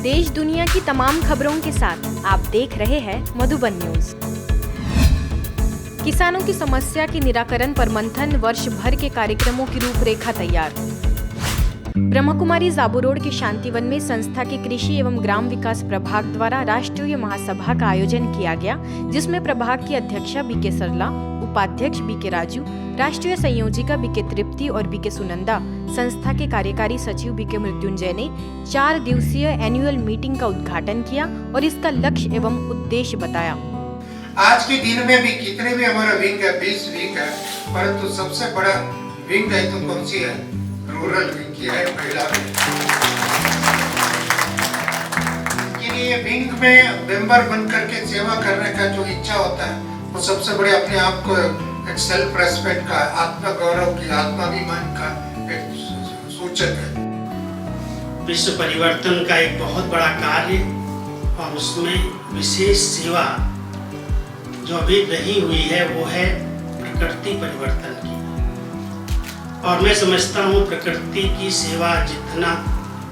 देश दुनिया की तमाम खबरों के साथ आप देख रहे हैं मधुबन न्यूज। किसानों की समस्या के निराकरण पर मंथन, वर्ष भर के कार्यक्रमों की रूपरेखा तैयार। ब्रह्मकुमारी जाबू रोड के शांतिवन में संस्था के कृषि एवं ग्राम विकास प्रभाग द्वारा राष्ट्रीय महासभा का आयोजन किया गया, जिसमें प्रभाग की अध्यक्षा बीके सरला, उपाध्यक्ष बीके राजू, राष्ट्रीय संयोजिका बीके तृप्ति और बीके सुनंदा, संस्था के कार्यकारी सचिव बीके मृत्युंजय ने 4 दिवसीय एनुअल मीटिंग का उद्घाटन किया और इसका लक्ष्य एवं उद्देश्य बताया। आज के दिन में भी कितने भी हमारा विंग है, 20 विंग है, परंतु सबसे बड़ा विंग है तो कौन सी है? रूरल विंग की है, महिला विंग। ये विंग में मेंबर बन करके सेवा करने का जो इच्छा होता है, वो सबसे बड़े अपने आप को एक सेल्फ रेस्पेक्ट का, आत्म गौरव की, आत्माभिमान का एक सूचक है। विश्व परिवर्तन का एक बहुत बड़ा कार्य और उसमें विशेष सेवा जो अभी रही हुई है वो है प्रकृति परिवर्तन की। और मैं समझता हूँ प्रकृति की सेवा जितना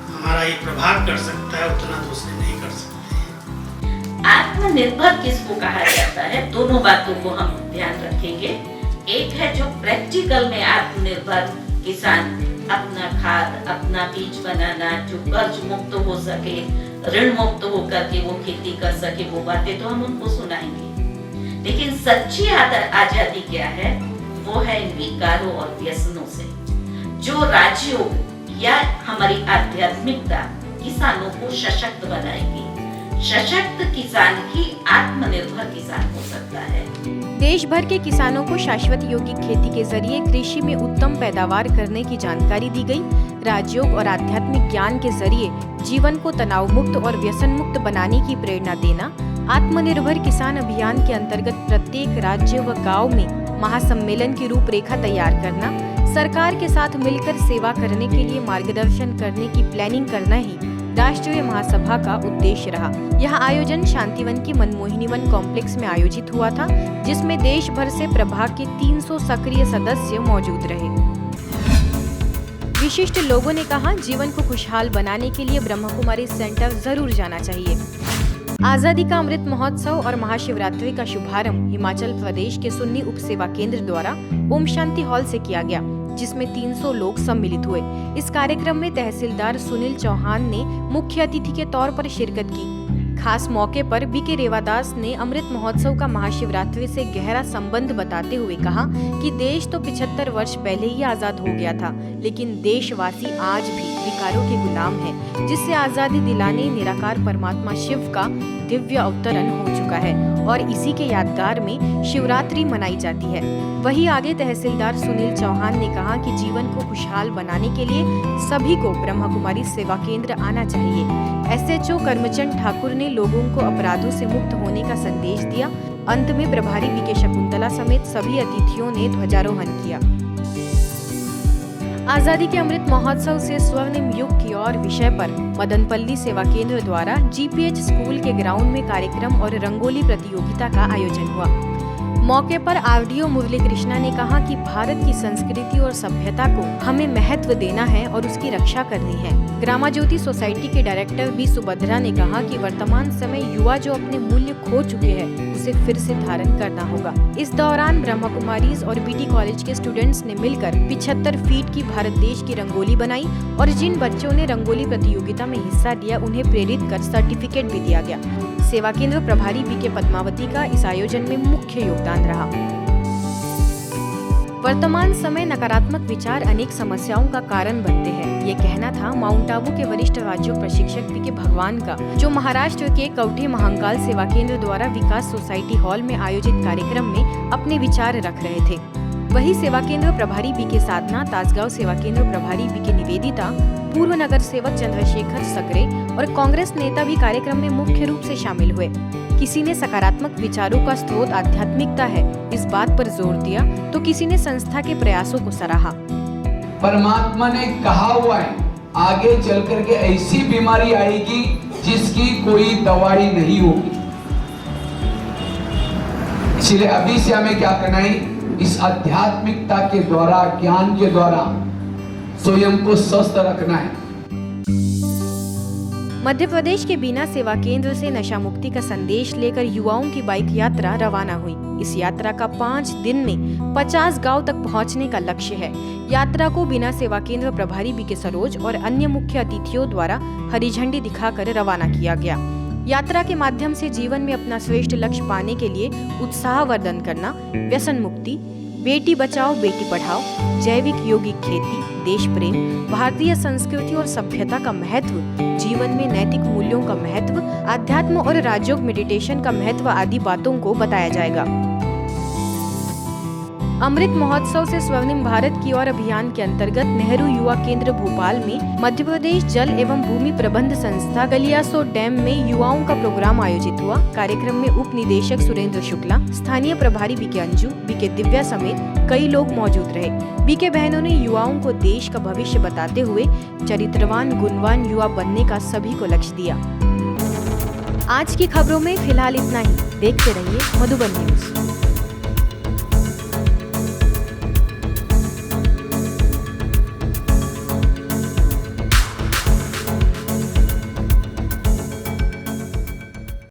हमारा ये प्रभाव कर सकता है उतना दूसरे नहीं कर सकते हैं। आत्मनिर्भर किसको कहा जाता है, दोनों बातों को हम ध्यान रखेंगे। एक है जो प्रैक्टिकल में आत्मनिर्भर किसान, अपना खाद, अपना बीज बनाना, जो कर्ज मुक्त हो सके, ऋण मुक्त होकर के वो खेती कर सके, वो बातें तो हम उनको सुनाएंगे। लेकिन सच्ची आजादी क्या है? वो है इन विकारों और व्यसनों से। जो राजयोग या हमारी आध्यात्मिकता किसानों को सशक्त बनाएगी। सशक्त किसान ही आत्मनिर्भर किसान हो सकता है। देश भर के किसानों को शाश्वत यौगिक खेती के जरिए कृषि में उत्तम पैदावार करने की जानकारी दी गई। राजयोग और आध्यात्मिक ज्ञान के जरिए जीवन को तनाव मुक्त और व्यसन मुक्त बनाने की प्रेरणा देना। आत्मनिर्भर किसान अभियान के अंतर्गत प्रत्येक राज्य व गांव में महासम्मेलन की रूपरेखा तैयार करना, सरकार के साथ मिलकर सेवा करने के लिए मार्गदर्शन करने की प्लानिंग करना ही राष्ट्रीय महासभा का उद्देश्य रहा। यह आयोजन शांतिवन की मनमोहिनी वन कॉम्प्लेक्स में आयोजित हुआ था, जिसमें देश भर से प्रभाग के 300 सक्रिय सदस्य मौजूद रहे। विशिष्ट लोगों ने कहा, जीवन को खुशहाल बनाने के लिए ब्रह्मकुमारी सेंटर जरूर जाना चाहिए। आजादी का अमृत महोत्सव और महाशिवरात्रि का शुभारंभ हिमाचल प्रदेश के सुन्नी उप सेवा केंद्र द्वारा ओम शांति हॉल से किया गया, जिसमें 300 लोग सम्मिलित हुए। इस कार्यक्रम में तहसीलदार सुनील चौहान ने मुख्य अतिथि के तौर पर शिरकत की। खास मौके पर बीके रेवादास ने अमृत महोत्सव का महाशिवरात्रि से गहरा संबंध बताते हुए कहा कि देश तो 75 वर्ष पहले ही आजाद हो गया था, लेकिन देशवासी आज भी विकारों के गुलाम हैं, जिससे आजादी दिलाने निराकार परमात्मा शिव का दिव्य अवतरण हो चुका है और इसी के यादगार में शिवरात्रि मनाई जाती है। वहीं आगे तहसीलदार सुनील चौहान ने कहा कि जीवन को खुशहाल बनाने के लिए सभी को ब्रह्मकुमारी सेवा केंद्र आना चाहिए। एसएचओ करमचंद ठाकुर ने लोगों को अपराधों से मुक्त होने का संदेश दिया। अंत में प्रभारी बीके शकुंतला समेत सभी अतिथियों ने ध्वजारोहण किया। आजादी के अमृत महोत्सव से स्वर्णिम युग की ओर विषय पर मदनपल्ली सेवा केंद्र द्वारा जीपीएच स्कूल के ग्राउंड में कार्यक्रम और रंगोली प्रतियोगिता का आयोजन हुआ। मौके पर आरडीओ मुरली कृष्णा ने कहा कि भारत की संस्कृति और सभ्यता को हमें महत्व देना है और उसकी रक्षा करनी है। ग्रामा ज्योति सोसाइटी के डायरेक्टर बी सुभद्रा ने कहा कि वर्तमान समय युवा जो अपने मूल्य खो चुके हैं, उसे फिर से धारण करना होगा। इस दौरान ब्रह्मकुमारीज और बीटी कॉलेज के स्टूडेंट्स ने मिलकर 75 फीट की भारत देश की रंगोली बनाई और जिन बच्चों ने रंगोली प्रतियोगिता में हिस्सा लिया उन्हें प्रेरित कर सर्टिफिकेट भी दिया गया। सेवा केंद्र प्रभारी बीके पद्मावती का इस आयोजन में मुख्य योगदान रहा। वर्तमान समय नकारात्मक विचार अनेक समस्याओं का कारण बनते हैं, ये कहना था माउंट आबू के वरिष्ठ राज्य प्रशिक्षक बीके भगवान का, जो महाराष्ट्र के कवठे महाकाल सेवा केंद्र द्वारा विकास सोसाइटी हॉल में आयोजित कार्यक्रम में अपने विचार रख रहे थे। वही सेवा केंद्र प्रभारी बीके साधना, ताजगांव सेवा केंद्र प्रभारी बीके निवेदिता, पूर्व नगर सेवक चंद्रशेखर सकरे और कांग्रेस नेता भी कार्यक्रम में मुख्य रूप से शामिल हुए। किसी ने सकारात्मक विचारों का स्रोत आध्यात्मिकता है, इस बात पर जोर दिया, तो किसी ने संस्था के प्रयासों को सराहा। परमात्मा ने कहा हुआ है, आगे चल करके ऐसी बीमारी आएगी जिसकी कोई दवाई नहीं होगी। इसलिए अभी से हमें क्या करना है, इस आध्यात्मिकता के द्वारा, ज्ञान के द्वारा स्वयं को स्वस्थ रखना है। मध्य प्रदेश के बीना सेवा केंद्र से नशा मुक्ति का संदेश लेकर युवाओं की बाइक यात्रा रवाना हुई। इस यात्रा का 5 दिन में 50 गांव तक पहुंचने का लक्ष्य है। यात्रा को बीना सेवा केंद्र प्रभारी बीके सरोज और अन्य मुख्य अतिथियों द्वारा हरी झंडी दिखाकर रवाना किया गया। यात्रा के माध्यम से जीवन में अपना श्रेष्ठ लक्ष्य पाने के लिए उत्साहवर्धन करना, व्यसन मुक्ति, बेटी बचाओ बेटी पढ़ाओ, जैविक यौगिक खेती, देश प्रेम, भारतीय संस्कृति और सभ्यता का महत्व, जीवन में नैतिक मूल्यों का महत्व, अध्यात्म और राजयोग मेडिटेशन का महत्व आदि बातों को बताया जाएगा। अमृत महोत्सव से स्वर्णिम भारत की ओर अभियान के अंतर्गत नेहरू युवा केंद्र भोपाल में मध्य प्रदेश जल एवं भूमि प्रबंध संस्था गलियासो डैम में युवाओं का प्रोग्राम आयोजित हुआ। कार्यक्रम में उप निदेशक सुरेंद्र शुक्ला, स्थानीय प्रभारी बीके अंजू, बीके दिव्या समेत कई लोग मौजूद रहे। बीके बहनों ने युवाओं को देश का भविष्य बताते हुए चरित्रवान गुणवान युवा बनने का सभी को लक्ष्य दिया। आज की खबरों में फिलहाल इतना ही। देखते रहिए मधुबन न्यूज।